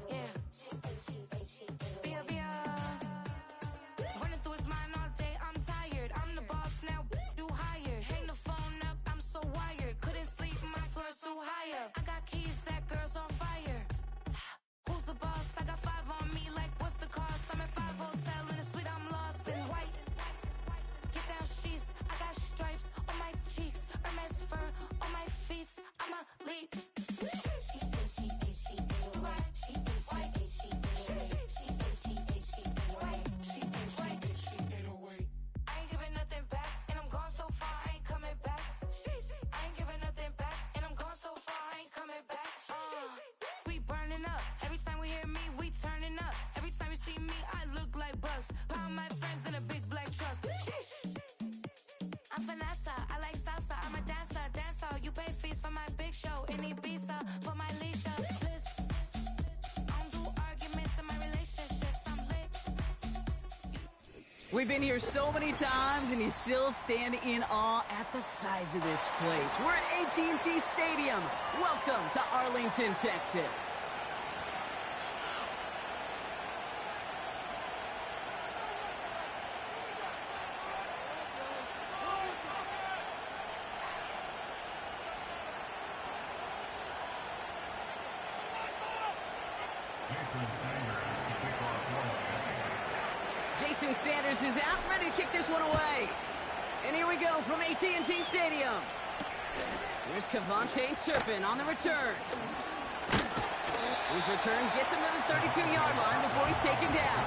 Yeah. Bia, Bia. Running through his mind all day, I'm tired. I'm the boss now, do higher. Hang the phone up, I'm so wired. Couldn't sleep, my floor's too higher. I got keys, that girl's on fire. Who's the boss? I got 5 on me, like what's the cost? I'm at 5 hotel in a suite, I'm lost in white. Get down sheets, I got stripes on my cheeks, Hermes fur on my feet. I'm a leap. I ain't giving nothing back, and I'm gone so far, I ain't coming back. I ain't giving nothing back, and I'm gone so far, I ain't coming back. We burning up. Every time we hear me, we turning up. Every time you see me, I look like bugs. Pound my friends in a big black truck. I'm Vanessa, I like salsa. I'm a dancer, dancer. You pay fees for my big show in Ibiza for my leisure. Bliss. I don't do arguments in my relationships. I'm lit. We've been here so many times, and you still stand in awe at the size of this place. We're at AT&T Stadium. Welcome to Arlington, Texas. Jason Sanders is out, ready to kick this one away. And here we go from AT&T Stadium. Here's Cavante Turpin on the return. His return gets him to the 32-yard line before he's taken down.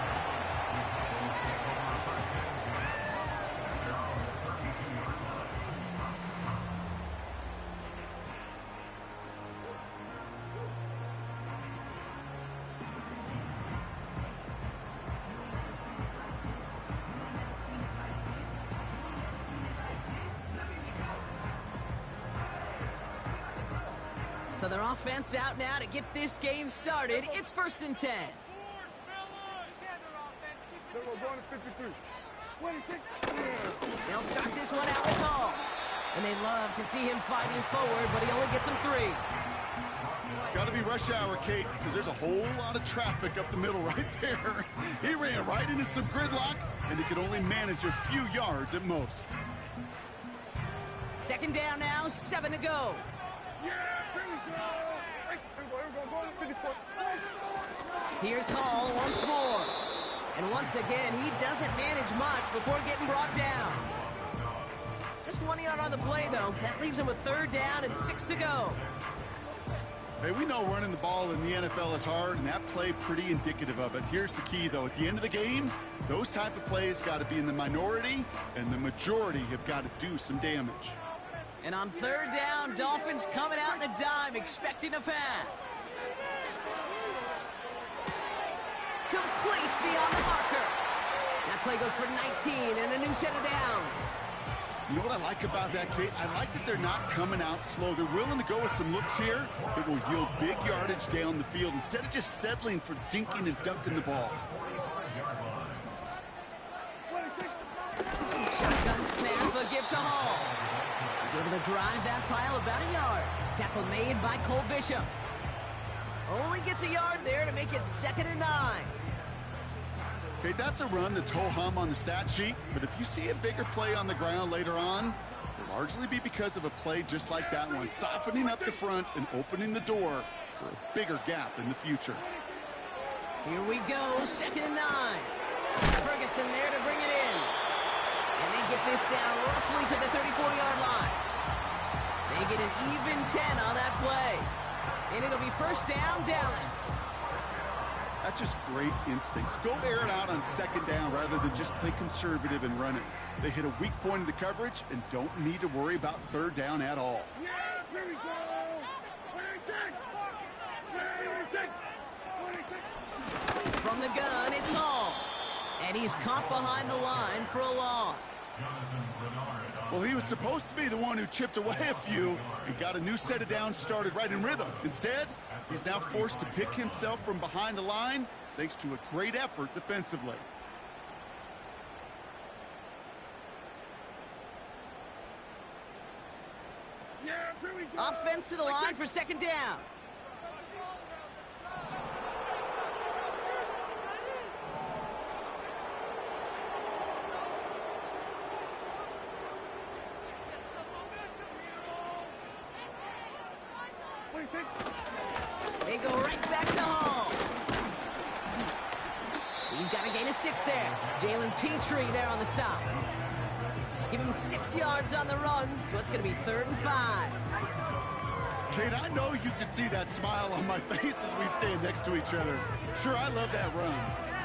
So their offense out now to get this game started. It's 1st and 10. They'll start this one out with Hall. And they love to see him fighting forward, but he only gets them 3. Got to be rush hour, Kate, because there's a whole lot of traffic up the middle right there. He ran right into some gridlock, and he could only manage a few yards at most. 2nd down now, 7 to go. Here's Hall once more. And once again, he doesn't manage much before getting brought down. Just 1 yard on the play, though. That leaves him with 3rd down and 6 to go. Hey, we know running the ball in the NFL is hard, and that play pretty indicative of it. Here's the key, though. At the end of the game, those type of plays got to be in the minority, and the majority have got to do some damage. And on 3rd down, Dolphins coming out in the dime, expecting a pass. Complete beyond the marker. That play goes for 19 and a new set of downs. You know what I like about that, Kate? I like that they're not coming out slow. They're willing to go with some looks here that will yield big yardage down the field instead of just settling for dinking and dunking the ball. Shotgun snap, a give to Hall. He's able to drive that pile about a yard. Tackle made by Cole Bishop. Only gets a yard there to make it 2nd and 9. Okay, that's a run that's ho-hum on the stat sheet, but if you see a bigger play on the ground later on, it'll largely be because of a play just like that one, softening up the front and opening the door for a bigger gap in the future. Here we go, 2nd and 9. Ferguson there to bring it in. And they get this down roughly to the 34-yard line. They get an even 10 on that play. And it'll be 1st down, Dallas. That's just great instincts. Go air it out on 2nd down rather than just play conservative and run it. They hit a weak point in the coverage and don't need to worry about 3rd down at all. Yeah, here we go. 26. From the gun, it's Hall. And he's caught behind the line for a loss. Well, he was supposed to be the one who chipped away a few and got a new set of downs started right in rhythm. Instead, he's now forced to pick himself from behind the line thanks to a great effort defensively. Yeah, here we go. runs to the line for second down. They go right back to home. He's got a gain of 6 there. Jalen Petrie there on the stop. Give him 6 yards on the run, so it's going to be 3rd and 5. Kate, I know you can see that smile on my face as we stand next to each other. Sure, I love that run.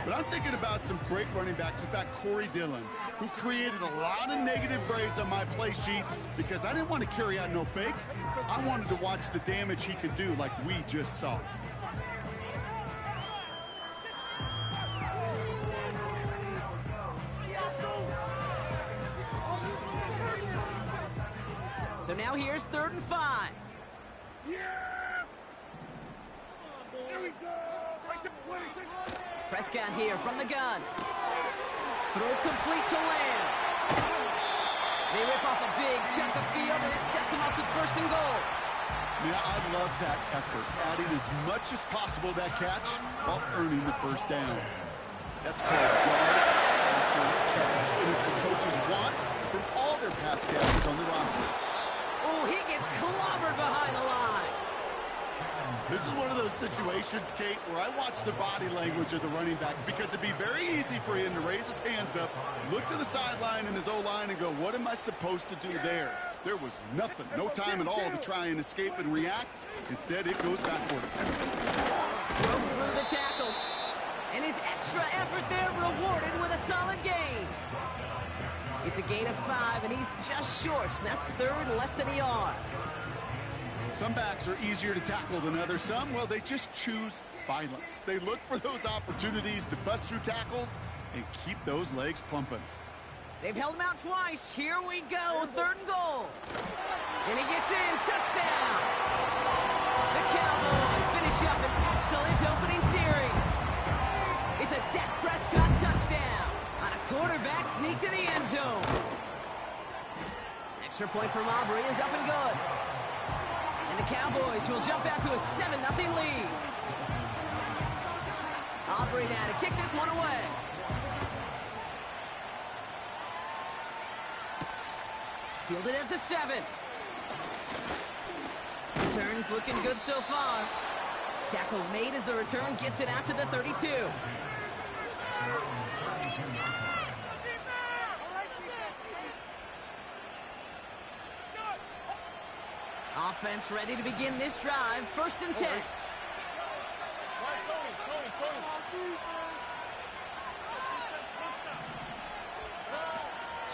But I'm thinking about some great running backs. In fact, Corey Dillon, who created a lot of negative grades on my play sheet because I didn't want to carry out no fake. I wanted to watch the damage he could do like we just saw. So now here's 3rd and 5. Yeah! There we go! Prescott here from the gun. Throw complete to Lamb. They rip off a big chunk of field, and it sets them up with 1st and goal. Yeah, I love that effort, adding as much as possible to that catch while earning the 1st down. That's called yards after catch, and it's what coaches want from all their pass catchers on the roster. Oh, he gets clobbered behind the line. This is one of those situations, Kate, where I watch the body language of the running back because it'd be very easy for him to raise his hands up, look to the sideline in his O-line and go, what am I supposed to do there? There was nothing, no time at all to try and escape and react. Instead, it goes backwards. Broke through the tackle. And his extra effort there rewarded with a solid gain. It's a gain of 5, and he's just short. So that's 3rd, less than a yard. Some backs are easier to tackle than others. Some, well, they just choose violence. They look for those opportunities to bust through tackles and keep those legs pumping. They've held him out twice. Here we go, 3rd and goal. And he gets in, touchdown. The Cowboys finish up an excellent opening series. It's a Dak Prescott touchdown on a quarterback sneak to the end zone. Extra point from Aubrey is up and good. And the Cowboys will jump out to a 7-0 lead. Aubrey now to kick this one away. Fielded at the 7. Returns looking good so far. Tackle made as the return gets it out to the 32. Offense ready to begin this drive. 1st and 10.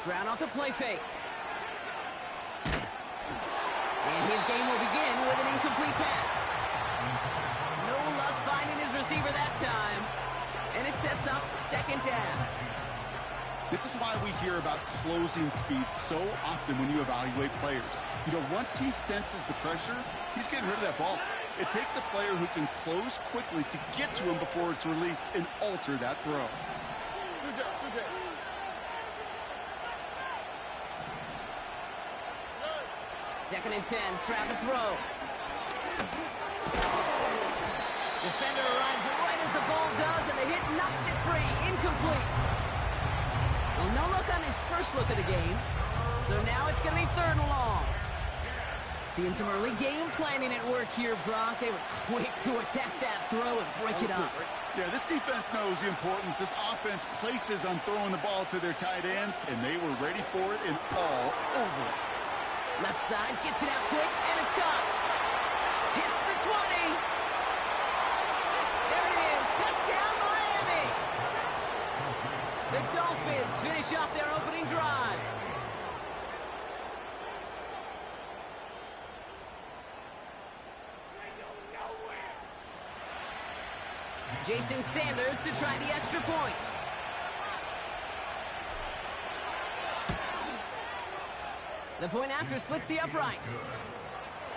Stroud off the play fake. And his game will begin with an incomplete pass. No luck finding his receiver that time. And it sets up 2nd down. This is why we hear about closing speed so often when you evaluate players. You know, once he senses the pressure, he's getting rid of that ball. It takes a player who can close quickly to get to him before it's released and alter that throw. 2nd and 10, Stroud to throw. Defender arrives right as the ball does, and the hit knocks it free. Incomplete. Well, no look on his first look of the game. So now it's going to be 3rd and long. Seeing some early game planning at work here, Brock. They were quick to attack that throw and break it up. Yeah, this defense knows the importance this offense places on throwing the ball to their tight ends, and they were ready for it and all over it. Left side gets it out quick, and it's caught. Hits the 20. There it is. Touchdown, Miami. The Dolphins finish off their opening drive. Jason Sanders to try the extra point. The point after splits the uprights.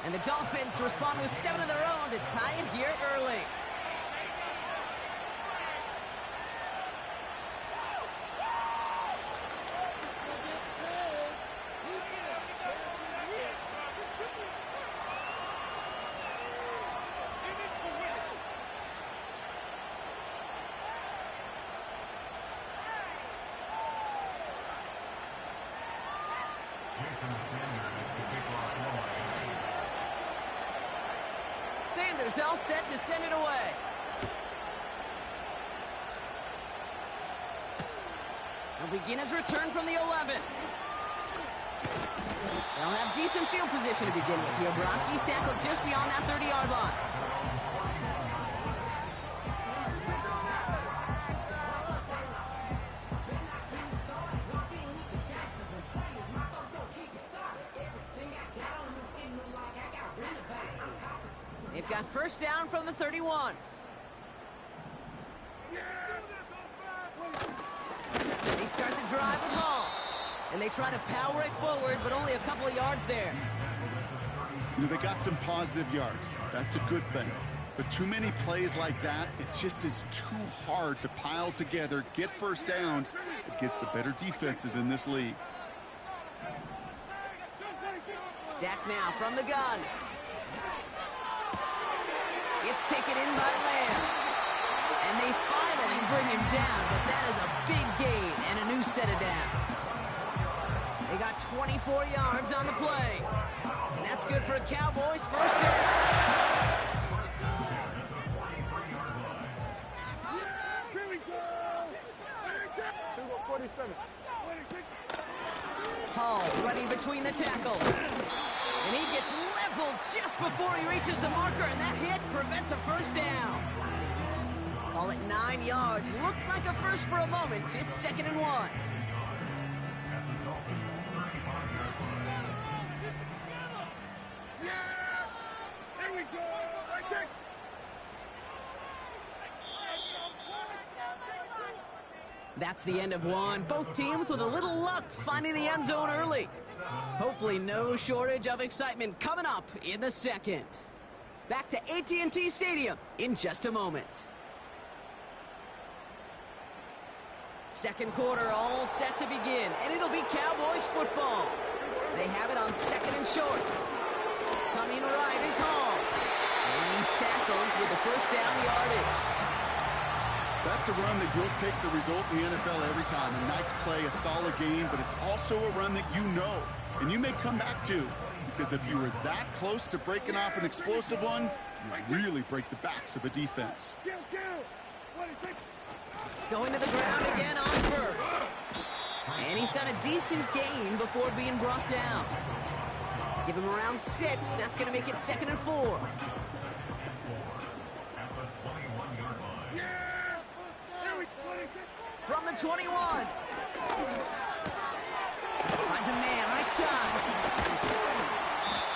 And the Dolphins respond with 7 of their own to tie it here early. defenders all set to send it away. He'll begin his return from the 11. They'll have decent field position to begin with here. Brock, he's tackled just beyond that 30-yard line. They've got first down from the 31. They start the drive with Hall. And they try to power it forward, but only a couple of yards there. You know, they got some positive yards. That's a good thing. But too many plays like that, it just is too hard to pile together, get first downs against the better defenses in this league. Dak now from the gun. It's taken in by Lamb. And they finally bring him down, but that is a big gain and a new set of downs. They got 24 yards on the play. And that's good for a Cowboys first down. Here we go! 47. Hall running between the tackles. And he gets leveled just before he reaches the marker, and that hit prevents a first down. Call it 9 yards. Looked like a first for a moment. It's 2nd and 1. That's the end of one. Both teams with a little luck finding the end zone early. Hopefully no shortage of excitement coming up in the second. Back to AT&T Stadium in just a moment. Second quarter all set to begin, and it'll be Cowboys football. They have it on 2nd and short. Coming right is Hall. And he's tackled with the first down yardage. That's a run that you'll take the result in the NFL every time. A nice play, a solid game, but it's also a run that you know, and you may come back to, because if you were that close to breaking off an explosive one, you really break the backs of a defense. Going to the ground again on first. And he's got a decent gain before being brought down. Give him around 6. That's going to make it 2nd and 4. From the 21. Finds a man right side.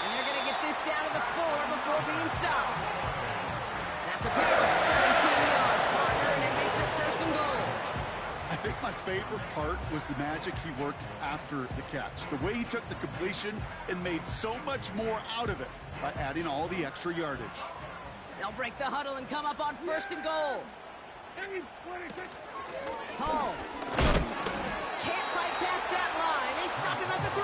And they're going to get this down to the 4 before being stopped. That's a pickup of 17 yards, partner, and it makes it 1st and goal. I think my favorite part was the magic he worked after the catch. The way he took the completion and made so much more out of it by adding all the extra yardage. They'll break the huddle and come up on 1st and goal. Hall. Can't fight past that line. They stop him at the 3.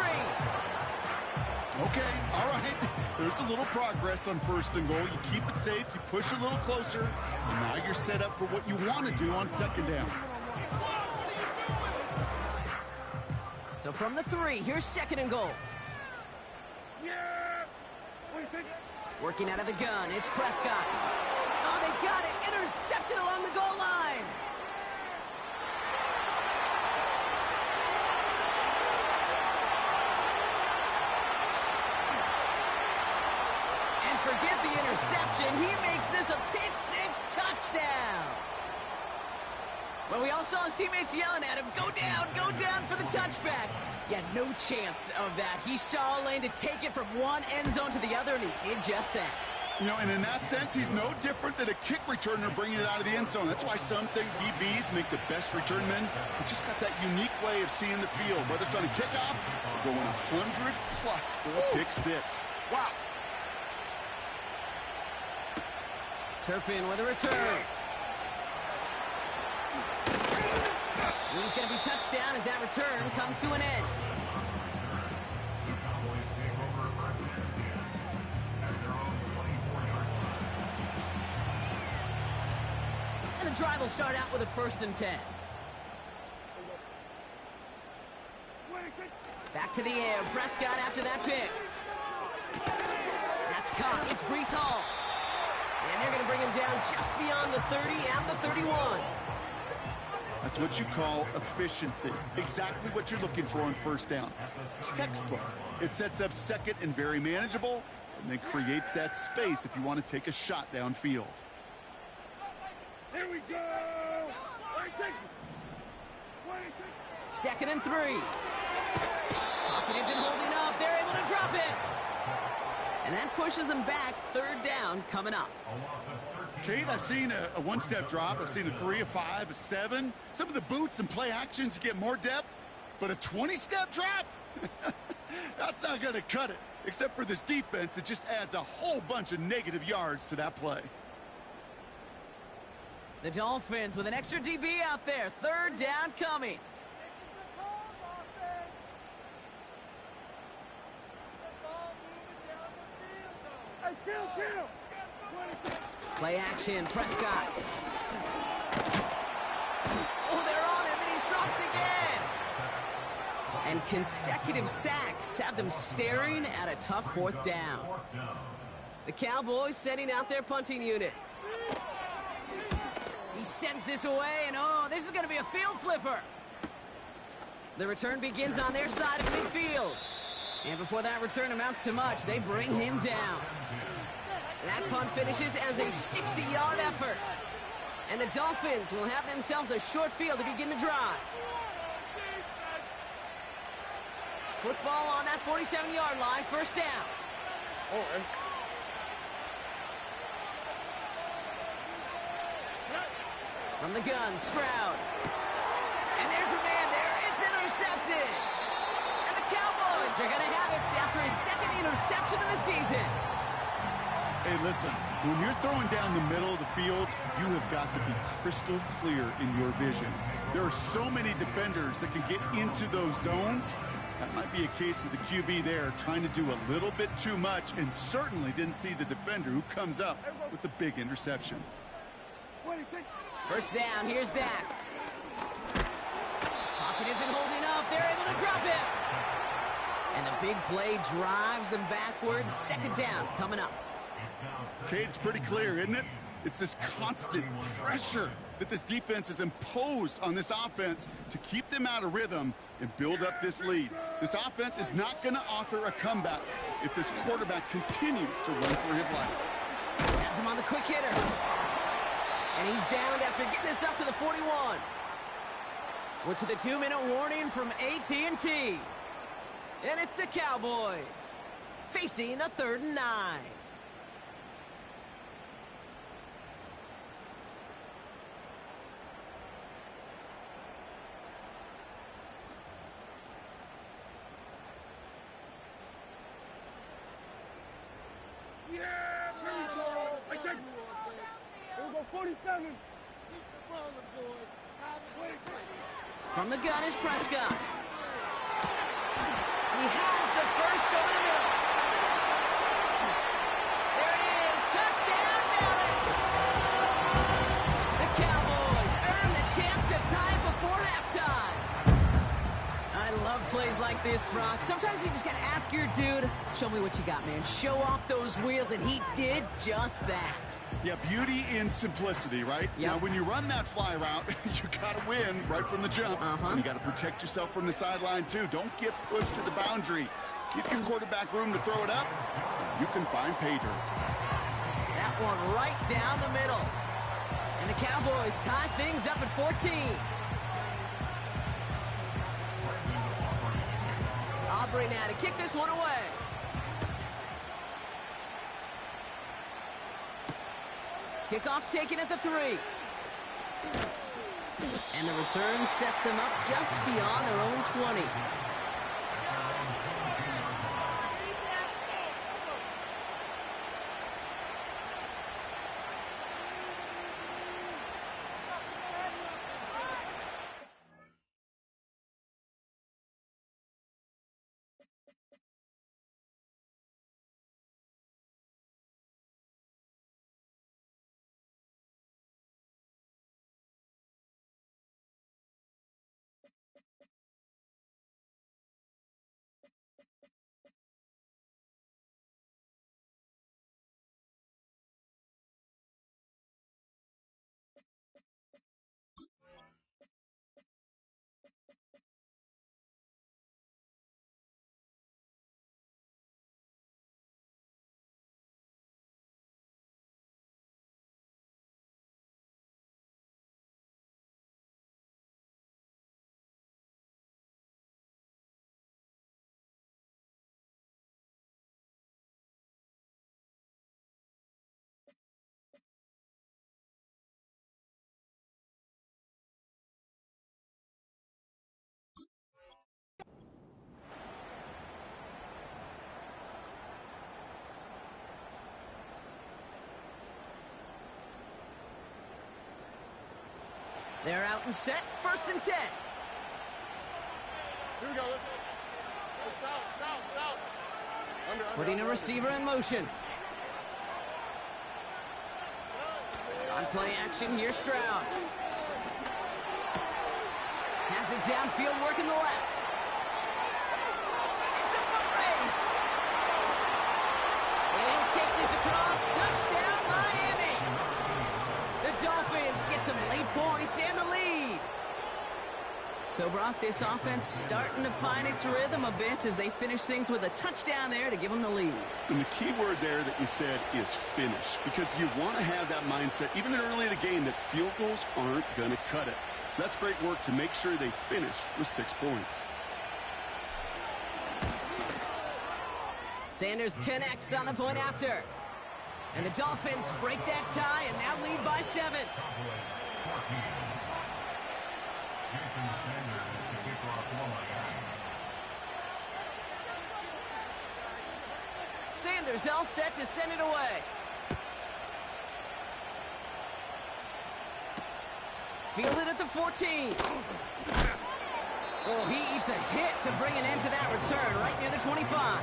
Okay, all right. There's a little progress on 1st and goal. You keep it safe, you push a little closer, and now you're set up for what you want to do on 2nd down. So from the 3, here's 2nd and goal. Working out of the gun, it's Prescott. Oh, they got it. Intercepted along the goal line. And forget the interception. He makes this a pick-6 touchdown. Well, we all saw his teammates yelling at him, go down for the touchback. Yeah, no chance of that. He saw a lane to take it from one end zone to the other, and he did just that. You know, and in that sense, he's no different than a kick returner bringing it out of the end zone. That's why some think DBs make the best return men. They just got that unique way of seeing the field, whether it's on a kickoff or going 100+ for a pick-6. Wow. Turpin with a return. He's going to be touched down as that return comes to an end. And the drive will start out with a 1st and 10. Back to the air. Prescott after that pick. That's caught. It's Breece Hall. And they're going to bring him down just beyond the 30 and the 31. That's what you call efficiency. Exactly what you're looking for on first down. Textbook. It sets up second and very manageable, and then creates that space if you want to take a shot downfield. Here we go! Second and 3. Pocket isn't holding up. They're able to drop it. And that pushes them back. Third down coming up. Kate, I've seen a one-step drop. I've seen a 3, a 5, a 7. Some of the boots and play actions, you get more depth. But a 20-step drop? That's not going to cut it. Except for this defense, it just adds a whole bunch of negative yards to that play. The Dolphins with an extra DB out there. Third down coming. Play action, Prescott. Oh, they're on him, and he's dropped again. And consecutive sacks have them staring at a tough fourth down. The Cowboys setting out their punting unit. He sends this away, and oh, this is going to be a field flipper. The return begins on their side of midfield. And before that return amounts to much, they bring him down. That punt finishes as a 60-yard effort. And the Dolphins will have themselves a short field to begin the drive. Football on that 47-yard line, first down. From the gun, Stroud. And there's a man there. It's intercepted. And the Cowboys are going to have it after his second interception of the season. Hey, listen, when you're throwing down the middle of the field, you have got to be crystal clear in your vision. There are so many defenders that can get into those zones. That might be a case of the QB there trying to do a little bit too much and certainly didn't see the defender who comes up with the big interception. First down, here's Dak. Pocket isn't holding up. They're able to drop it. And the big play drives them backwards. Second down coming up. Okay, it's pretty clear, isn't it? It's this constant pressure that this defense has imposed on this offense to keep them out of rhythm and build up this lead. This offense is not going to author a comeback if this quarterback continues to run for his life. Has him on the quick hitter. And he's downed after getting this up to the 41. We're to the 2-minute warning from AT&T. And it's the Cowboys facing a 3rd and 9. Yeah, here we go. I take. Here we go, 47. From the gun is Prescott. He has the first over the middle. There it is. Touchdown, Dallas. The Cowboys earn the chance to tie before halftime. I love plays like this, Brock. Sometimes you just got to ask your dude, show me what you got, man. Show off those wheels, and he did just that. Yeah, beauty in simplicity, right? Yep. Now, when you run that fly route, you got to win right from the jump. And you got to protect yourself from the sideline, too. Don't get pushed to the boundary. Give your quarterback room to throw it up. You can find pay dirt. That one right down the middle. And the Cowboys tie things up at 14. Aubrey now to kick this one away. Kickoff taken at the 3. And the return sets them up just beyond their own 20. They're out and set, 1st and 10. Here we go. South. Putting a receiver in motion. On play action, here's Stroud. Has it downfield, working the left. It's a foot race. And he'll take this across. Touchdown, Miami. The Dolphins get some late points and the lead. So, Brock, this offense starting to find its rhythm a bit as they finish things with a touchdown there to give them the lead. And the key word there that you said is finish, because you want to have that mindset, even early in the game, that field goals aren't going to cut it. So that's great work to make sure they finish with 6 points. Sanders connects on the point after. And the Dolphins break that tie and now lead by 7. Sanders all set to send it away. Fielded at the 14. Oh, he eats a hit to bring an end to that return right near the 25.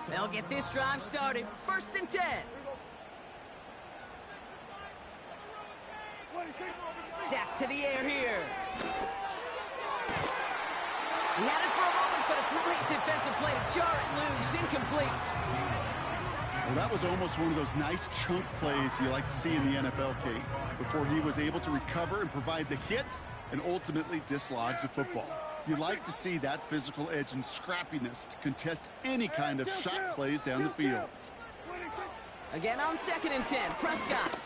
They'll get this drive started. 1st and 10. Dak to the air here. He had it for a moment, but a great defensive play to jar it loose. Incomplete. Well, that was almost one of those nice chunk plays you like to see in the NFL, Kate, before he was able to recover and provide the hit and ultimately dislodge the football. You like to see that physical edge and scrappiness to contest any kind of shot plays down the field. Again on 2nd and 10, Prescott.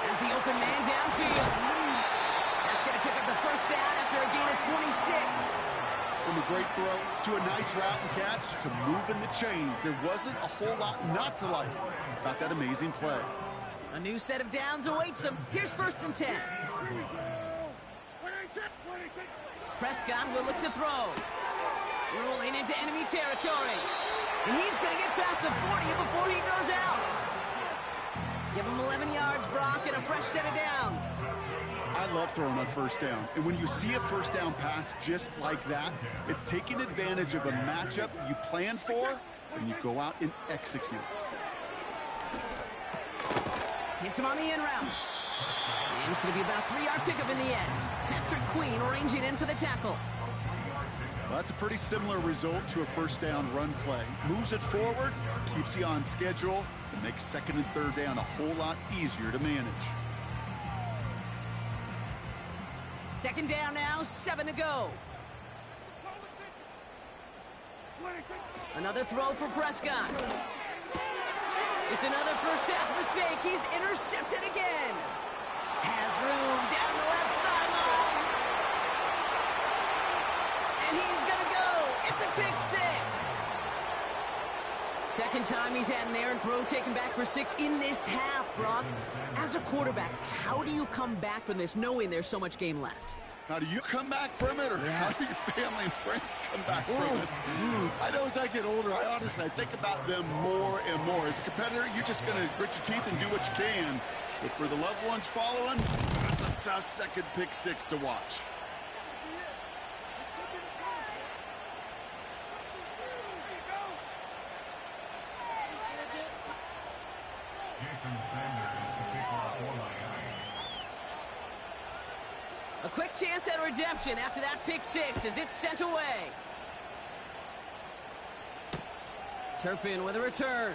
As the open man downfield. That's going to pick up the 1st down after a gain of 26. From a great throw to a nice route and catch to moving the chains, there wasn't a whole lot not to like about that amazing play. A new set of downs awaits him. Here's 1st and 10. Prescott will look to throw. Rolling into enemy territory. And he's going to get past the 40 before he goes out. Give him 11 yards, Brock, and a fresh set of downs. I love throwing on 1st down. And when you see a 1st down pass just like that, it's taking advantage of a matchup you plan for, and you go out and execute. Hits him on the in route. And it's going to be about a 3-yard pickup in the end. Patrick Queen arranging in for the tackle. Well, that's a pretty similar result to a 1st down run play. Moves it forward, keeps you on schedule, and makes 2nd and 3rd down a whole lot easier to manage. 2nd down now, 7 to go. Another throw for Prescott. It's another 1st half mistake. He's intercepted again. Has room down the left sideline. And he's going to go. It's a pick 6. 2nd time he's had an errant throw taken back for 6 in this half, Brock. As a quarterback, how do you come back from this knowing there's so much game left? How do you come back from it, or how do your family and friends come back from it? I know as I get older, I think about them more and more. As a competitor, you're just going to grit your teeth and do what you can. But for the loved ones following, that's a tough 2nd pick 6 to watch. A quick chance at redemption after that pick 6 as it's sent away. Turpin with a return.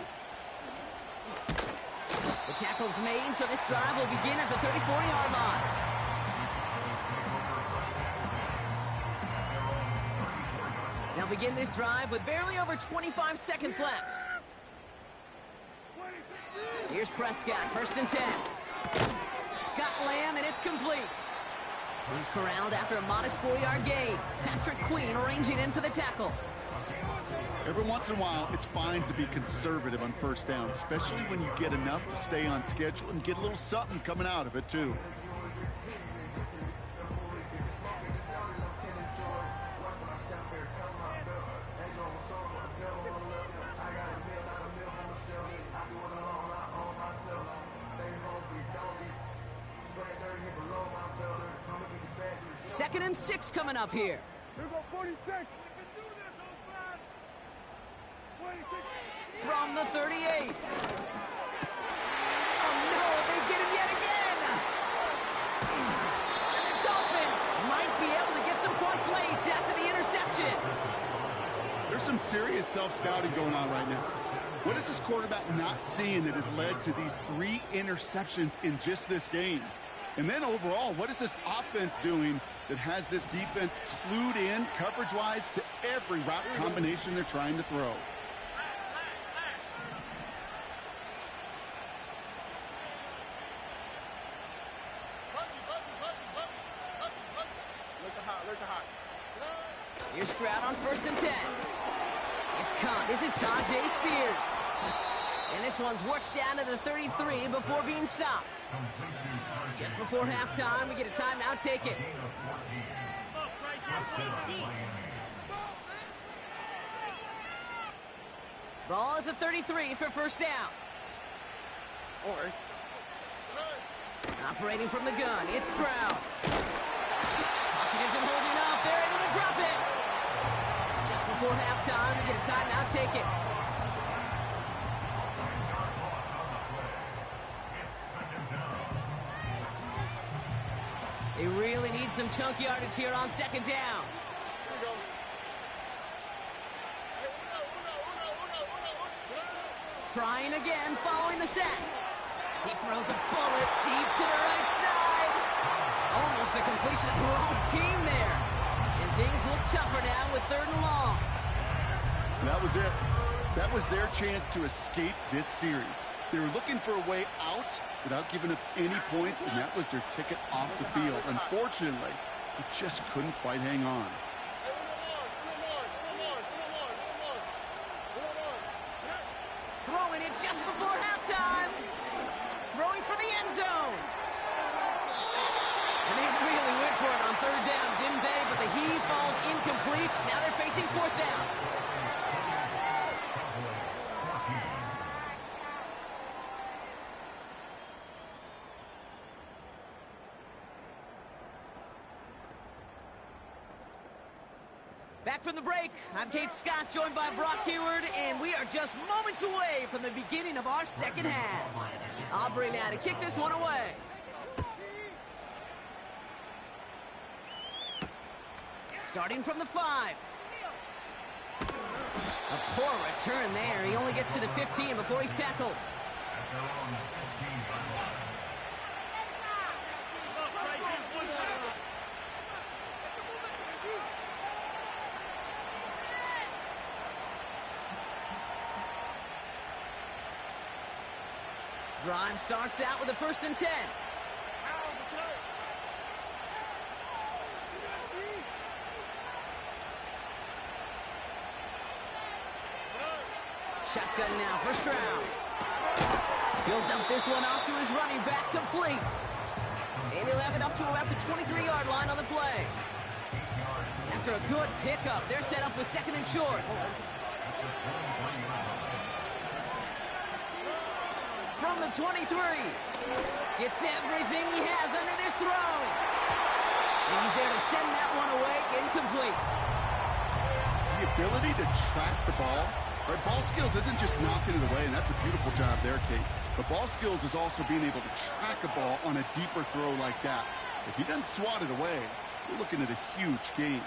The tackle's made, so this drive will begin at the 34-yard line. They'll begin this drive with barely over 25 seconds left. Here's Prescott, 1st and 10. Got Lamb, and it's complete. He's corralled after a modest 4-yard gain. Patrick Queen arranging in for the tackle. Every once in a while, it's fine to be conservative on 1st down, especially when you get enough to stay on schedule and get a little something coming out of it, too. 2nd and 6 coming up here. Here go 46. We can do this, Oldman. 26. From the 38. Oh no, they get him yet again. And the Dolphins might be able to get some points late after the interception. There's some serious self-scouting going on right now. What is this quarterback not seeing that has led to these 3 interceptions in just this game? And then overall, what is this offense doing that has this defense clued in coverage-wise to every route combination they're trying to throw? Here's Stroud on 1st and 10. It's caught. This is Tajay Spears. And this one's worked down to the 33 before being stopped. Just before halftime, we get a timeout taken. Ball at the 33 for 1st down. Operating from the gun, it's Stroud. Pocket isn't holding up. They're able to drop it. Just before halftime, we get a timeout taken. They really need some chunk yardage here on 2nd down. Trying again, following the sack. He throws a bullet deep to the right side. Almost a completion of the wrong team there. And things look tougher now with 3rd and long. That was it. That was their chance to escape this series. They were looking for a way out without giving up any points, and that was their ticket off the field. Unfortunately, he just couldn't quite hang on. Throwing it just before halftime. Throwing for the end zone. And they really went for it on 3rd down, didn't they? But the heave falls incomplete. Now they're facing 4th down. Back from the break, I'm Kate Scott, joined by Brock Heward, and we are just moments away from the beginning of our 2nd half. Aubrey now to kick this one away. Starting from the 5. A poor return there. He only gets to the 15 before he's tackled. Drive starts out with a 1st and 10. Shotgun now for Stroud. He'll dump this one off to his running back, complete. And he'll have it up to about the 23-yard line on the play. After a good pickup, they're set up with 2nd and short. From the 23. Gets everything he has under this throw. And he's there to send that one away, incomplete. The ability to track the ball. Right, ball skills isn't just knocking it away, and that's a beautiful job there, Kate. But ball skills is also being able to track a ball on a deeper throw like that. If he doesn't swat it away, we're looking at a huge gain.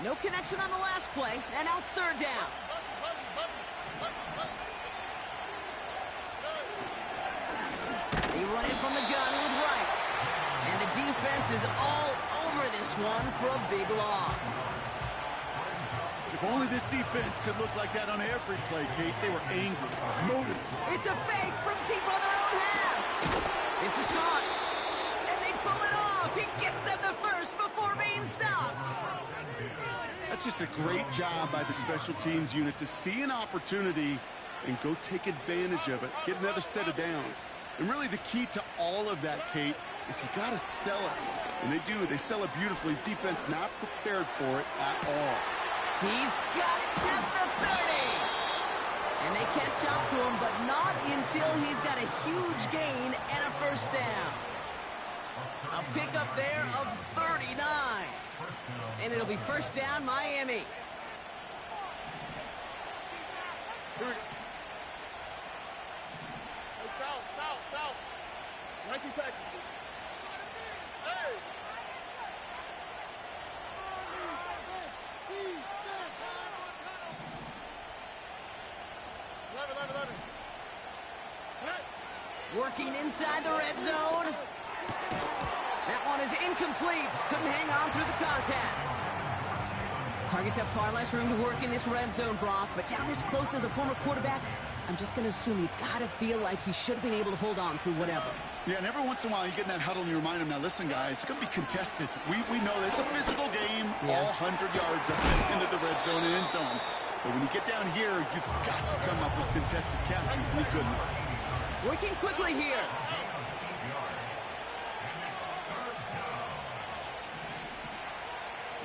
No connection on the last play, and now it's 3rd down. They run it from the gun with Wright. And the defense is all over this one for a big loss. If only this defense could look like that on every play, Kate. They were angry, motivated. It's a fake from deep on their own half. This is caught. And they pull it off. He gets them the first before being stopped. That's just a great job by the special teams unit to see an opportunity and go take advantage of it, get another set of downs. And really the key to all of that, Kate, is you got to sell it. And they do. They sell it beautifully. Defense not prepared for it at all. He's got it at the 30. And they catch up to him, but not until he's got a huge gain and a first down. A pickup there of 39. And it'll be first down, Miami. Here we go. Hey, foul. Nike taxi. Hey! 11. Hey! Working inside the red zone. That one is incomplete. Couldn't hang on through the contact. Targets have far less room to work in this red zone, Brock, but down this close as a former quarterback, I'm just going to assume you got to feel like he should have been able to hold on through whatever. Yeah, and every once in a while you get in that huddle and you remind him, now listen, guys, it's going to be contested. We know this. It's a physical game, all 100 yards up into the red zone and end zone. But when you get down here, you've got to come up with contested captures, and he couldn't. Working quickly here.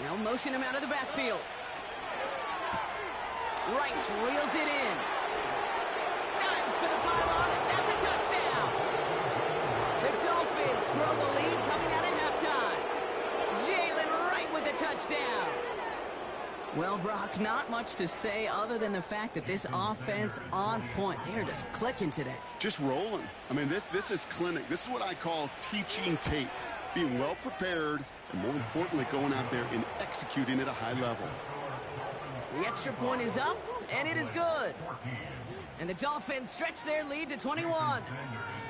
Now motion him out of the backfield. Right, reels it in. Dives for the pylon. That's a touchdown. The Dolphins grow the lead coming out of halftime. Jalen Wright with the touchdown. Well, Brock, not much to say other than the fact that this offense on point. They are just clicking today. Just rolling. I mean, this is clinic. This is what I call teaching tape. Being well prepared, and more importantly, going out there and executing at a high level. The extra point is up, and it is good. And the Dolphins stretch their lead to 21.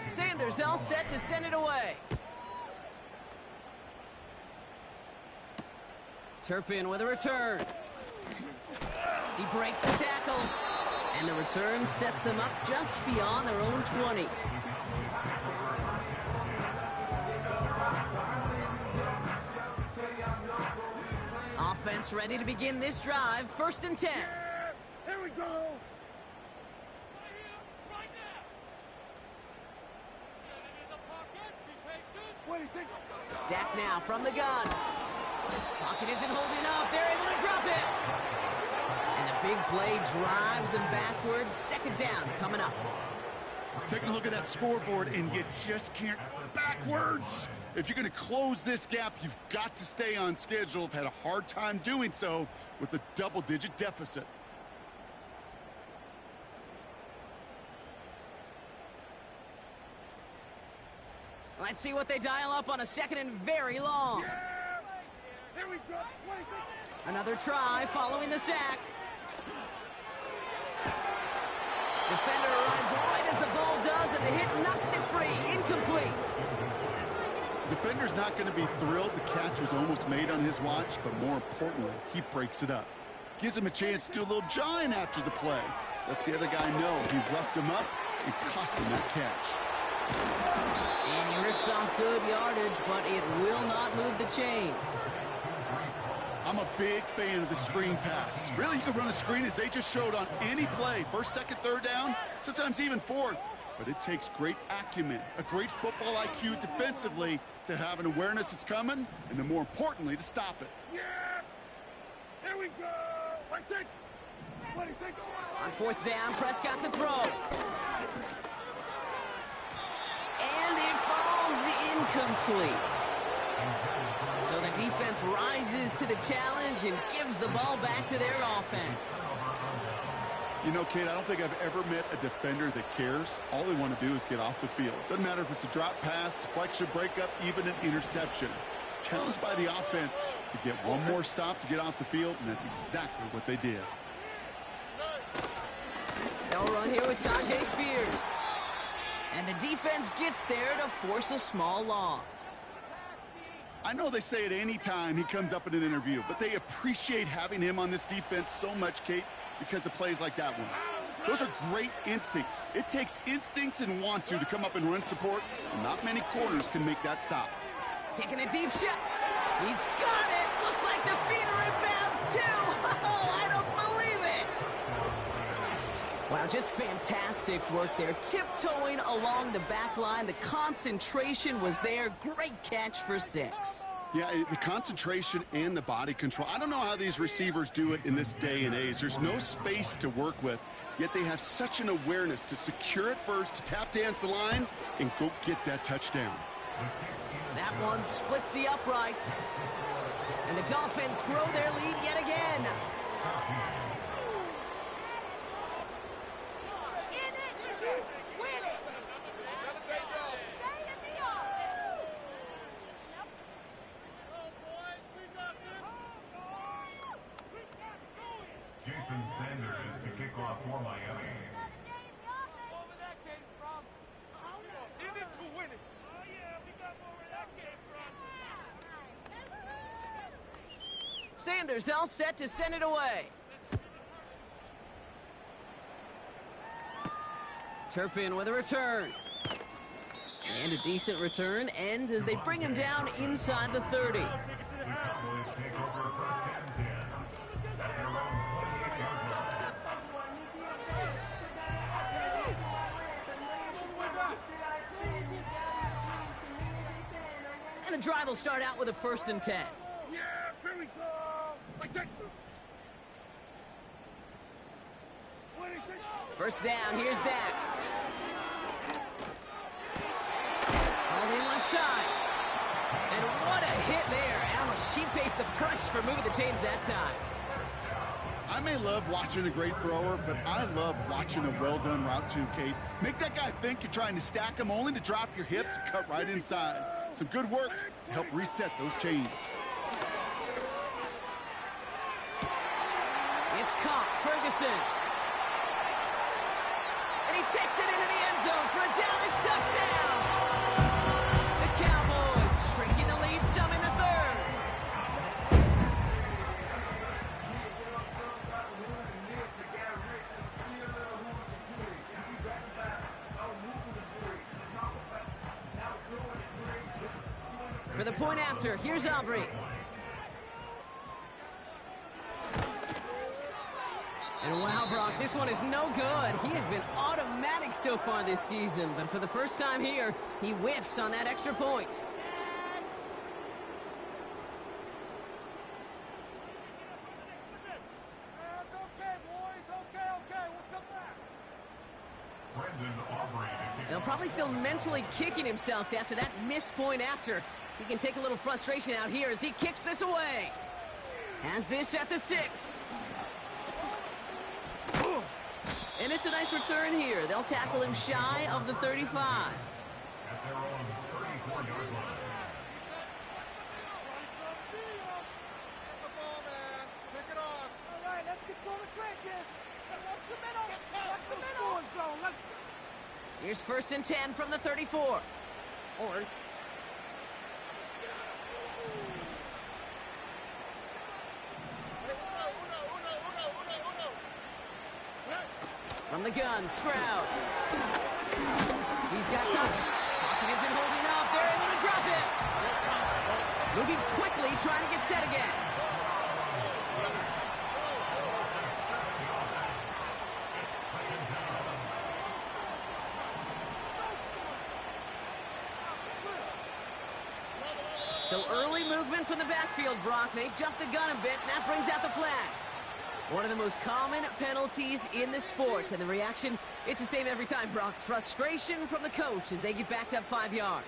Sanders all set to send it away. Turpin with a return. He breaks the tackle. And the return sets them up just beyond their own 20. Offense ready to begin this drive. 1st and 10. Here we go. Dak now from the gun. Pocket isn't holding up. They're able to drop it. And the big play drives them backwards. 2nd down coming up. Taking a look at that scoreboard, and you just can't go backwards. If you're going to close this gap, you've got to stay on schedule. I've had a hard time doing so with a double-digit deficit. Let's see what they dial up on a 2nd and very long. Yeah! Here we go. Another try following the sack. Defender arrives right as the ball does, and the hit knocks it free. Incomplete. Defender's not going to be thrilled the catch was almost made on his watch, but more importantly, he breaks it up. Gives him a chance to do a little jawing after the play. Lets the other guy know he roughed him up and cost him that catch. And he rips off good yardage, but it will not move the chains. I'm a big fan of the screen pass. Really, you can run a screen as they just showed on any play. 1st, 2nd, 3rd down, sometimes even 4th. But it takes great acumen, a great football IQ defensively to have an awareness it's coming, and then more importantly, to stop it. Yeah! Here we go. What do you think? On 4th down, Prescott's a throw. And it falls incomplete. So the defense rises to the challenge and gives the ball back to their offense. You know, Kate, I don't think I've ever met a defender that cares. All they want to do is get off the field. Doesn't matter if it's a drop pass, deflection, breakup, even an interception. Challenged by the offense to get one more stop to get off the field, and that's exactly what they did. They'll run here with Tajay Spears. And the defense gets there to force a small loss. I know they say it any time he comes up in an interview, but they appreciate having him on this defense so much, Kate, because of plays like that one. Those are great instincts. It takes instincts and want to come up and run support, and not many corners can make that stop. Taking a deep shot. He's got it. Looks like the feet are in bounds, too. Oh, I don't believe it. Wow, just fantastic work there. Tiptoeing along the back line. The concentration was there. Great catch for 6. Yeah, the concentration and the body control. I don't know how these receivers do it in this day and age. There's no space to work with, yet they have such an awareness to secure it first, to tap dance the line, and go get that touchdown. That one splits the uprights. And the Dolphins grow their lead yet again. Jason Sanders to kick off for Miami. In it to win it. Oh, yeah, we got more where that came from. Sanders all set to send it away. Turpin with a return. And a decent return ends as they bring him down inside the 30. The Cowboys take over first and 10 at their own 28-yard line. And the drive will start out with a 1st and 10. Yeah, here we go. Like that. First down, here's Dak. All the left side. And what a hit there. Alex, she pays the price for moving the chains that time. I may love watching a great thrower, but I love watching a well-done route too, Kate. Make that guy think you're trying to stack him only to drop your hips and cut right inside. Some good work to help reset those chains. It's caught. Ferguson. And he takes it into the end zone for a Dallas touchdown. The Cowboys shrinking the lead some in the 3rd. For the point after, here's Aubrey. And wow, Brock, this one is no good. He has been automatic so far this season, but for the first time here, he whiffs on that extra point. It's okay, boys. Okay. We'll come back. Brendan Aubrey to kick He'll off. probably still mentally kicking himself after that missed point after. He can take a little frustration out here as he kicks this away. Has this at the 6. And it's a nice return here. They'll tackle him shy of the 35. At their own 34-yard line. Get the ball, man. Pick it off. All right, let's control the trenches. Watch the middle. Watch the middle. Zone. Let's go. Here's 1st and 10 from the 34. All right. From the gun, Stroud. He's got time. Pocket isn't holding up. They're able to drop it. Moving quickly, trying to get set again. So early movement from the backfield, Brock. They jumped the gun a bit, and that brings out the flag. One of the most common penalties in the sport, and the reaction, it's the same every time, Brock. Frustration from the coach as they get backed up 5 yards.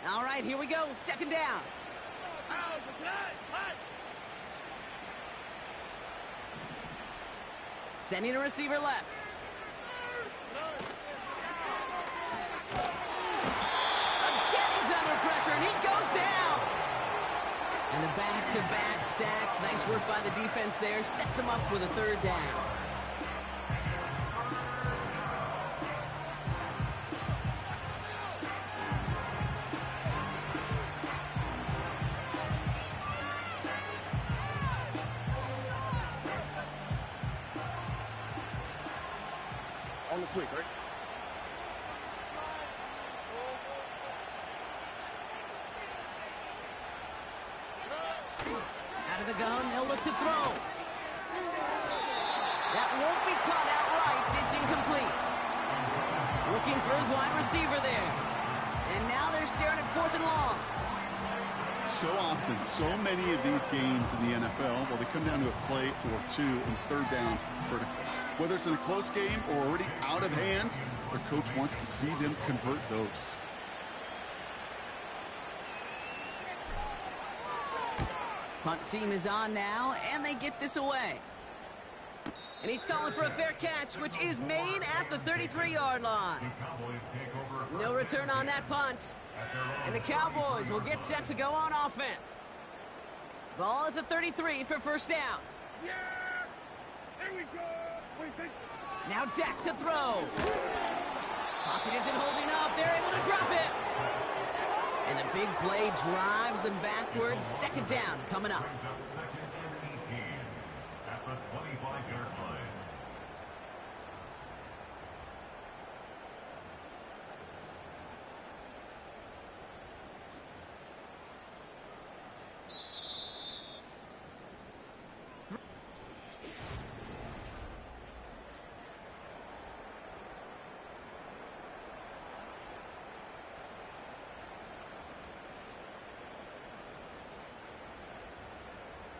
All right, here we go. 2nd down. Sending a receiver left. And he goes down. And the back-to-back sacks. Nice work by the defense there. Sets him up with a 3rd down. On the quick, right? Out of the gun, they'll look to throw. That won't be caught outright. It's incomplete. Looking for his wide receiver there. And now they're staring at 4th and long. So often, so many of these games in the NFL, well, they come down to a play or two, and third downs critical. Whether it's in a close game or already out of hand, their coach wants to see them convert those. Punt team is on now, and they get this away. And he's calling for a fair catch, which is made at the 33-yard line. No return on that punt. And the Cowboys will get set to go on offense. Ball at the 33 for first down. Yeah! Here we go! Now Dak to throw. Pocket isn't holding up. They're able to drop it. And the big play drives them backwards. Second down coming up.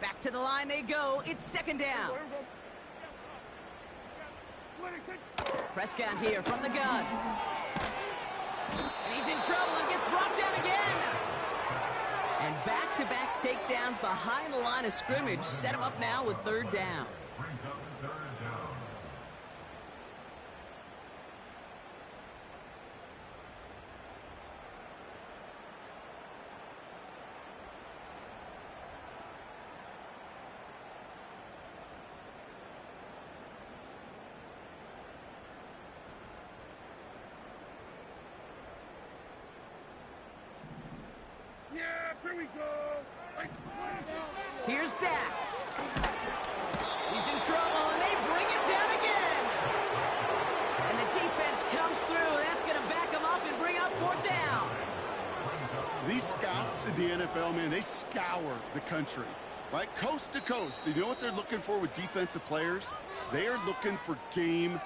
Back to the line they go. It's second down. Prescott here from the gun. And he's in trouble and gets brought down again. And back-to-back takedowns behind the line of scrimmage set him up now with third down. Yeah, here we go! Here's Dak. He's in trouble, and they bring him down again. And the defense comes through. That's going to back him up and bring up fourth down. These scouts in the NFL, man, they scour the country, right? Coast to coast. You know what they're looking for with defensive players? They are looking for game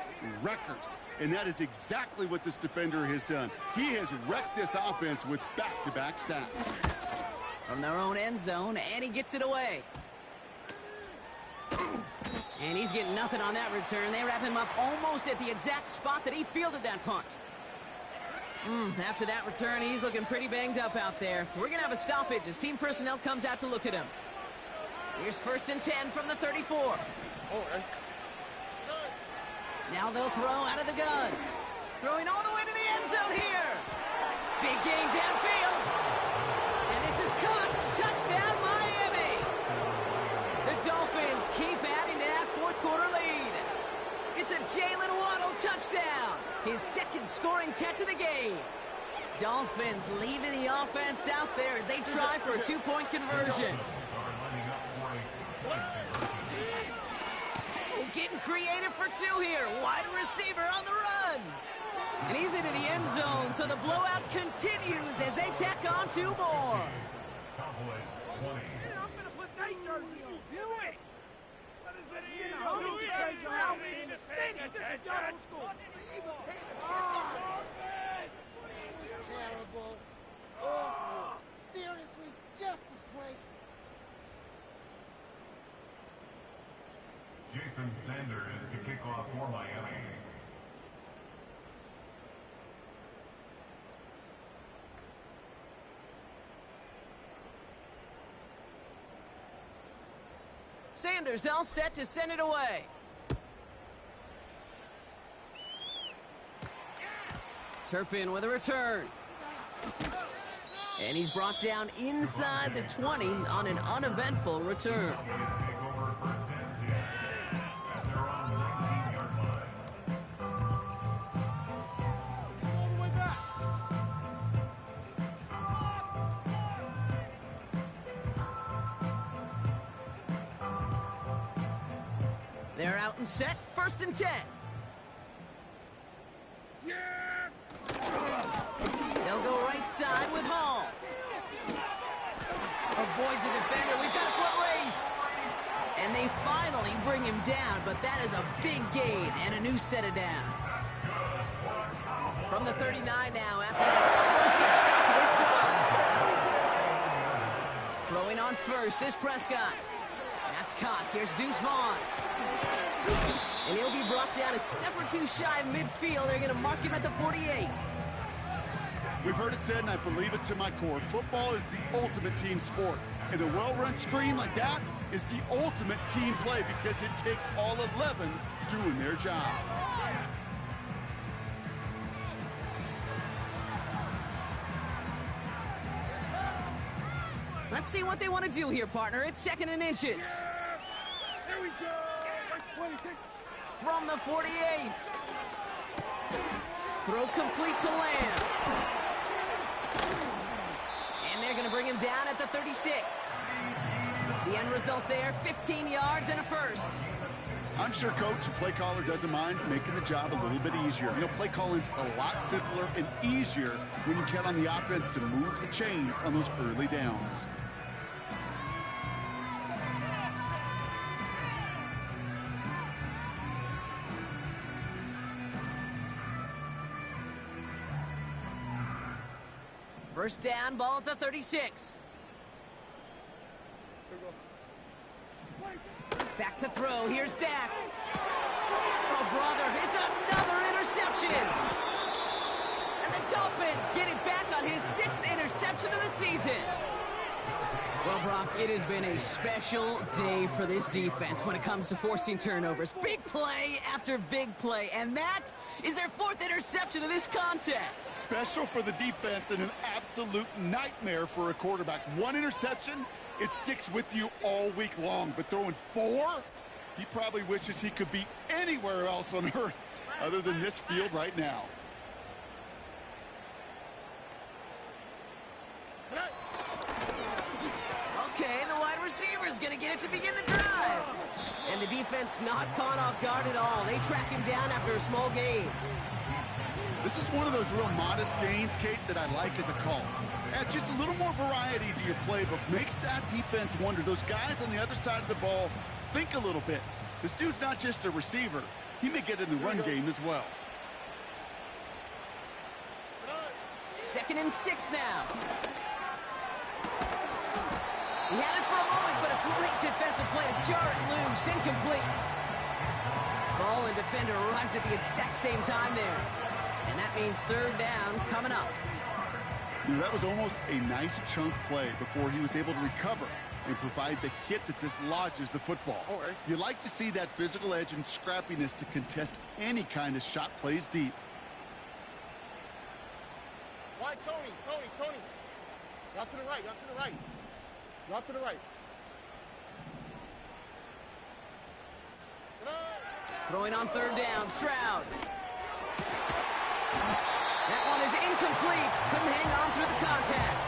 wreckers. And that is exactly what this defender has done. He has wrecked this offense with back-to-back sacks. From their own end zone, and he gets it away. And he's getting nothing on that return. They wrap him up almost at the exact spot that he fielded that punt. After that return, he's looking pretty banged up out there. We're going to have a stoppage as team personnel comes out to look at him. Here's 1st and 10 from the 34. Now they'll throw out of the gun. Throwing all the way to the end zone here. Big gain downfield. And this is caught. Touchdown, Miami. The Dolphins keep adding to that fourth quarter lead. It's a Jalen Waddle touchdown. His second scoring catch of the game. Dolphins leaving the offense out there as they try for a two-point conversion. Getting creative for two here. Wide receiver on the run. And he's into the end zone, so the blowout continues as they tack on two more. I'm gonna put that jersey on. Do it. What is it? You know, do it. Change your outfit in the city. This is your school. It was terrible. Awful. Seriously, just disgraceful. Jason Sanders to kick off for Miami. Sanders all set to send it away. Turpin with a return. And he's brought down inside the 20 on an uneventful return. They're out and set, 1st and 10. Yeah! They'll go right side with Hall. Avoids a defender. We've got a foot race. And they finally bring him down, but that is a big gain and a new set of downs. From the 39 now after that explosive start to this drive. Throwing on first is Prescott. That's caught. Here's Deuce Vaughn. And he'll be brought down a step or two shy of midfield. They're going to mark him at the 48. We've heard it said, and I believe it to my core, football is the ultimate team sport. And a well-run screen like that is the ultimate team play because it takes all 11 doing their job. Let's see what they want to do here, partner. It's 2nd and inches. Here we go. From the 48. Throw complete to Lamb. And they're going to bring him down at the 36. The end result there, 15 yards and a first. I'm sure Coach, play caller doesn't mind making the job a little bit easier. You know, play calling's a lot simpler and easier when you count on the offense to move the chains on those early downs. First down, ball at the 36. Back to throw. Here's Dak. Oh, brother, it's another interception. And the Dolphins get it back on his 6th interception of the season. Well, Brock, it has been a special day for this defense when it comes to forcing turnovers. Big play after big play, and that is their 4th interception of this contest. Special for the defense and an absolute nightmare for a quarterback. 1 interception, it sticks with you all week long, but throwing 4, he probably wishes he could be anywhere else on earth other than this field right now. Okay, the wide receiver's going to get it to begin the drive. And the defense not caught off guard at all. They track him down after a small gain. This is one of those real modest gains, Kate, that I like as a call. Adds just a little more variety to your playbook. Makes that defense wonder. Those guys on the other side of the ball think a little bit. This dude's not just a receiver. He may get in the run game as well. 2nd and 6 now. He had it for a moment, but a great defensive play to jar it loose. Incomplete. Ball and defender arrived at the exact same time there. And that means 3rd down coming up. You know, that was almost a nice chunk play before he was able to recover and provide the hit that dislodges the football. All right. You like to see that physical edge and scrappiness to contest any kind of shot plays deep. Why, Tony? Out to the right, out to the right. Out to the right. Throwing on 3rd down, Stroud. That one is incomplete. Couldn't hang on through the contact.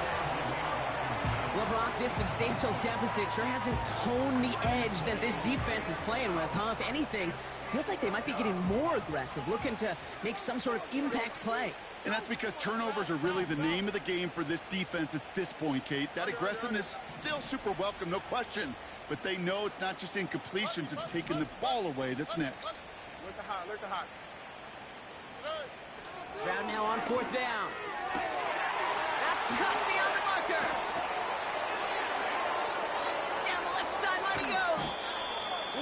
Well, Brock, this substantial deficit sure hasn't toned the edge that this defense is playing with, huh? If anything, feels like they might be getting more aggressive, looking to make some sort of impact play. And that's because turnovers are really the name of the game for this defense at this point, Kate. That aggressiveness still super welcome, no question. But they know it's not just incompletions, it's taking the ball away that's next. Alert the hot. Stroud now on 4th down. That's cut beyond the marker. Down the left sideline he goes.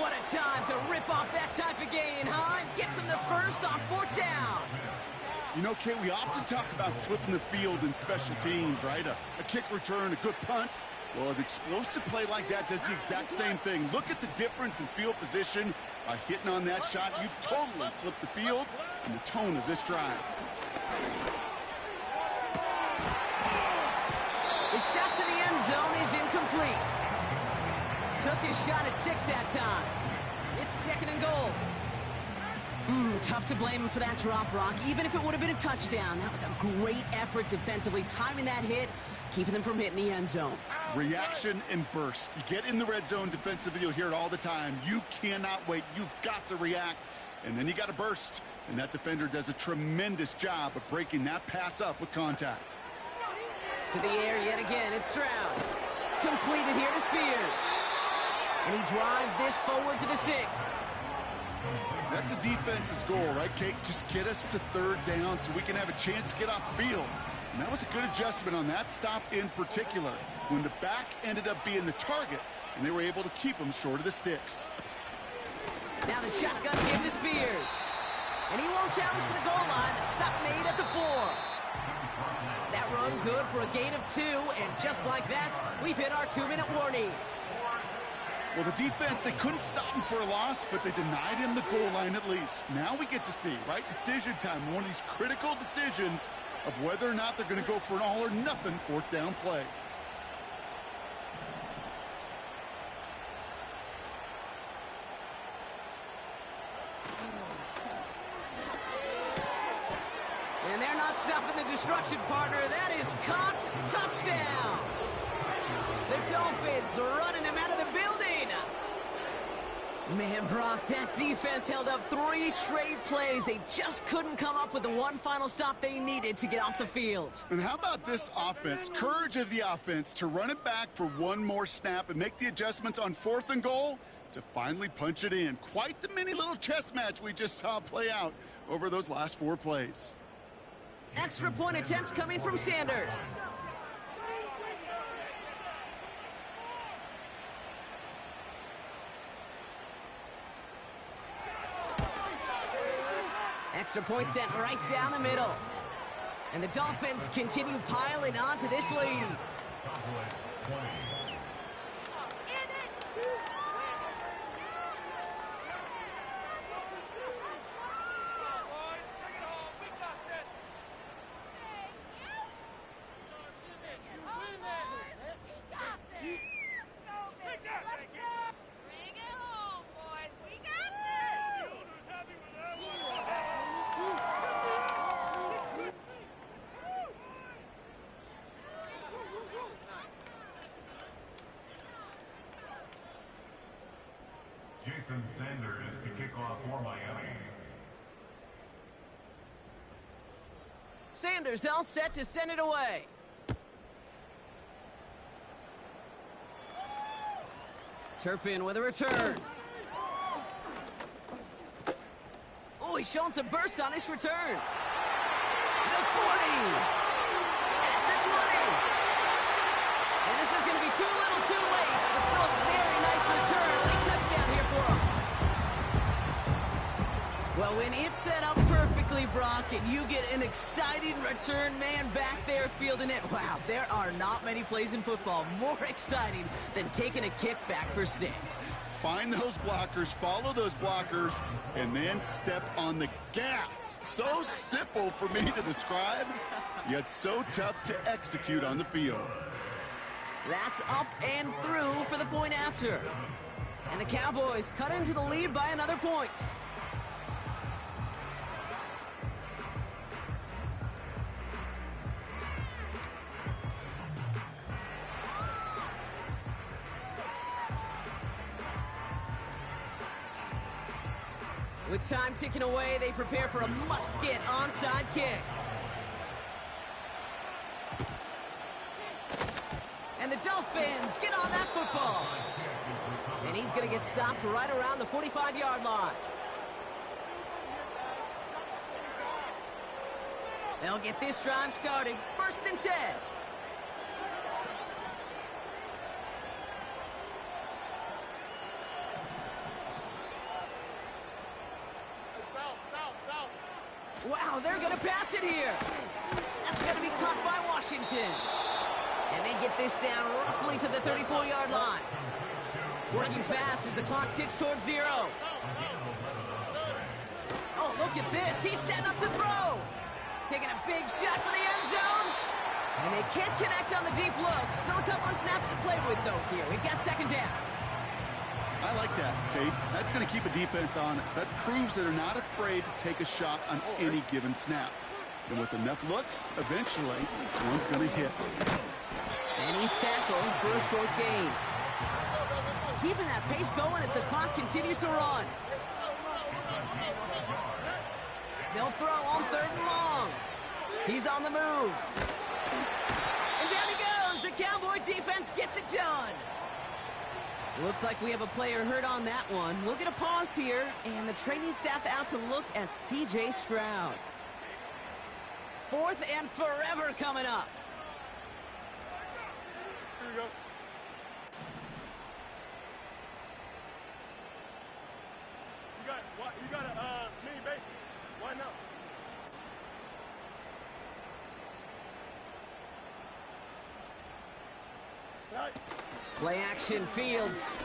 What a time to rip off that type of gain, huh? Gets him the first on 4th down. You know, Kate, we often talk about flipping the field in special teams, right? A kick return, a good punt. Well, an explosive play like that does the exact same thing. Look at the difference in field position. By hitting on that shot, you've totally flipped the field and the tone of this drive. The shot to the end zone is incomplete. Took his shot at 6 that time. It's 2nd and goal. Tough to blame him for that drop, Rock. Even if it would have been a touchdown, that was a great effort defensively, timing that hit, keeping them from hitting the end zone. Reaction and burst. You get in the red zone defensively, you'll hear it all the time. You cannot wait. You've got to react, and then you got to burst. And that defender does a tremendous job of breaking that pass up with contact. To the air yet again, it's Stroud. Completed here to Spears. And he drives this forward to the 6. That's a defense's goal, right, Kate? Just get us to third down so we can have a chance to get off the field. And that was a good adjustment on that stop in particular, when the back ended up being the target, and they were able to keep him short of the sticks. Now the shotgun give to Spears. And he won't challenge for the goal line. The stop made at the 4. That run good for a gain of 2, and just like that, we've hit our 2-minute warning. Well, the defense, they couldn't stop him for a loss, but they denied him the goal line at least. Now we get to see, right, decision time, one of these critical decisions of whether or not they're going to go for an all-or-nothing fourth down play. And they're not stopping the destruction, partner. That is caught. Touchdown. The Dolphins running them out of the building. Man, Brock, that defense held up 3 straight plays. They just couldn't come up with the one final stop they needed to get off the field. And how about this offense? Courage of the offense to run it back for one more snap and make the adjustments on 4th and goal to finally punch it in. Quite the mini little chess match we just saw play out over those last 4 plays. Extra point attempt coming from Sanders. Extra point sent right down the middle. And the Dolphins continue piling onto this lead. Jason Sanders to kick off for Miami. Sanders all set to send it away. Turpin with a return. Oh, he's showing some burst on his return. The 40. At the 20. And this is going to be too little too late, but still a very nice return. Late touchdown here for him. Well, when it's set up perfectly, Brock, and you get an exciting return man back there fielding it, wow, there are not many plays in football more exciting than taking a kick back for 6. Find those blockers, follow those blockers, and then step on the gas. So simple for me to describe, yet so tough to execute on the field. That's up and through for the point after. And the Cowboys cut into the lead by another point. With time ticking away, they prepare for a must-get onside kick. And the Dolphins get on that football. And he's going to get stopped right around the 45-yard line. They'll get this drive started. 1st and 10. Wow, they're going to pass it here. That's going to be caught by Washington. And they get this down roughly to the 34-yard line. Working fast as the clock ticks towards 0. Oh, look at this. He's setting up to throw. Taking a big shot for the end zone. And they can't connect on the deep look. Still a couple of snaps to play with, though, here. We've got 2nd down. I like that, Kate. That's going to keep a defense honest. That proves that they're not afraid to take a shot on any given snap. And with enough looks, eventually, one's going to hit. And he's tackled for a short gain. Keeping that pace going as the clock continues to run. They'll throw on 3rd and long. He's on the move. And down he goes. The Cowboy defense gets it done. Looks like we have a player hurt on that one. We'll get a pause here, and the training staff out to look at C.J. Stroud. 4th and forever coming up. Here we go. You got a mini base. Why not? Right. Play action, Fields.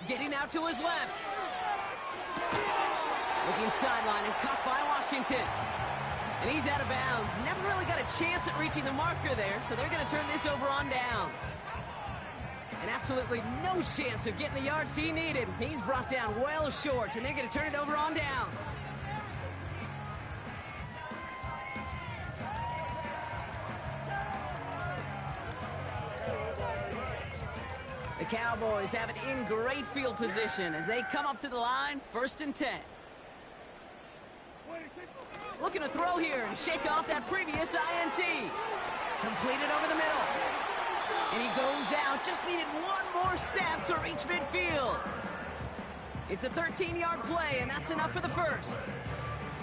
Getting out to his left. Looking sideline and caught by Washington. And he's out of bounds. Never really got a chance at reaching the marker there, so they're going to turn this over on downs. And absolutely no chance of getting the yards he needed. He's brought down well short, and they're going to turn it over on downs. The Cowboys have it in great field position as they come up to the line, 1st and 10. Looking to throw here and shake off that previous INT. Completed over the middle. And he goes out, just needed one more step to reach midfield. It's a 13-yard play, and that's enough for the first.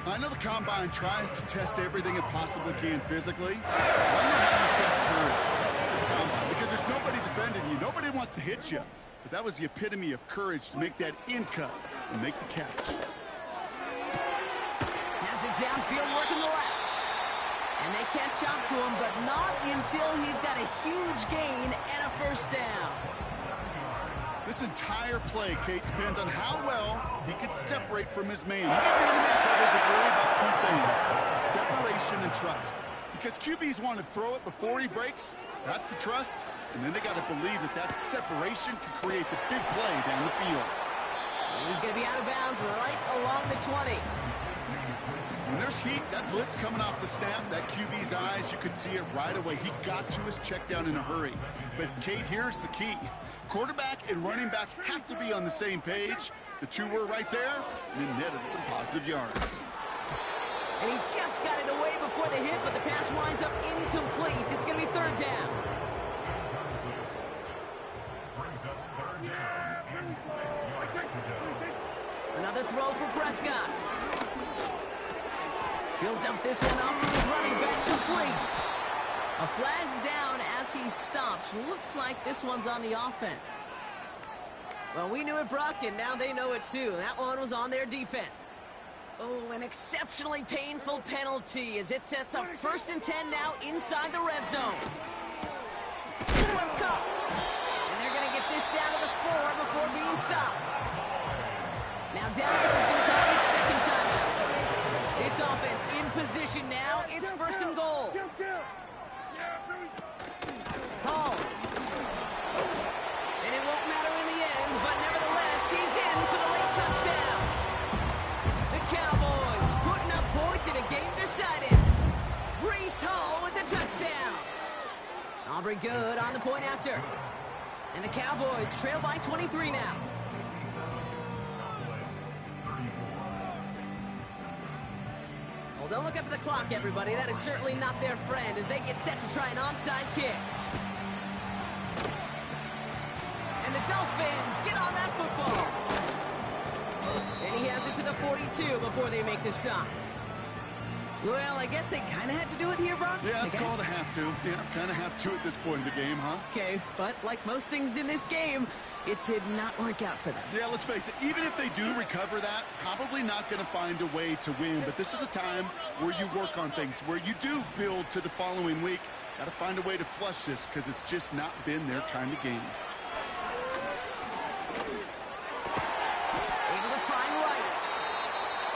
I know the Combine tries to test everything it possibly can physically. I don't know how you test courage at the Combine, because there's nobody defending you. Nobody wants to hit you. But that was the epitome of courage to make that in cut and make the catch. Has it downfield, working the left. And they catch up to him, but not until he's got a huge gain and a first down. This entire play, Kate, depends on how well he can separate from his man. You get man-to-man coverage is really about two things: separation and trust. Because QBs want to throw it before he breaks. That's the trust. And then they got to believe that that separation can create the big play down the field. And he's going to be out of bounds right along the 20. When there's heat, that blitz coming off the snap, that QB's eyes, you could see it right away. He got to his check down in a hurry. But, Kate, here's the key. Quarterback and running back have to be on the same page. The two were right there, and it netted some positive yards. And he just got it away before the hit, but the pass winds up incomplete. It's going to be 3rd down. Another throw for Prescott. He'll dump this one off to his running back, complete. A flag's down as he stops. Looks like this one's on the offense. Well, we knew it, Brock, and now they know it too. That one was on their defense. Oh, an exceptionally painful penalty as it sets up 1st and 10 now inside the red zone. This one's caught. And they're going to get this down to the 4 before being stopped. Now Dallas is going to call its 2nd timeout. This offense in position now. It's 1st and goal. Hall. And it won't matter in the end, but nevertheless, he's in for the late touchdown. The Cowboys putting up points in a game decided. Breece Hall with the touchdown. Aubrey Good on the point after. And the Cowboys trail by 23 now. Well, don't look up at the clock, everybody. That is certainly not their friend as they get set to try an onside kick. And the Dolphins get on that football. And he has it to the 42 before they make the stop. Well, I guess they kind of had to do it here, Brock. Yeah, it's called a have to. Yeah, kind of have to at this point in the game, huh? Okay, but like most things in this game, it did not work out for them. Yeah, let's face it, even if they do recover that, probably not going to find a way to win. But this is a time where you work on things, where you do build to the following week. Got to find a way to flush this because it's just not been their kind of game. Able to find right.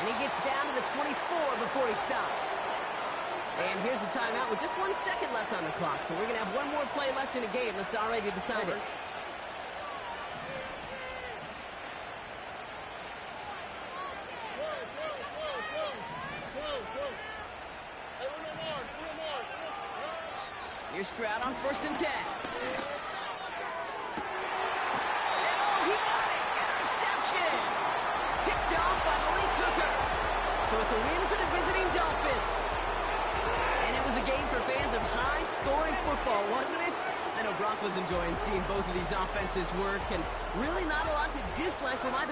And he gets down to the 24 before he stopped. And here's the timeout with just 1 second left on the clock. So we're going to have one more play left in the game that's already decided. Here's Stroud on 1st and 10. And oh, he got it! Interception! Picked off by Malik Hooker. So it's a win for the visiting Dolphins. And it was a game for fans of high-scoring football, wasn't it? I know Brock was enjoying seeing both of these offenses work, and really not a lot to dislike from either.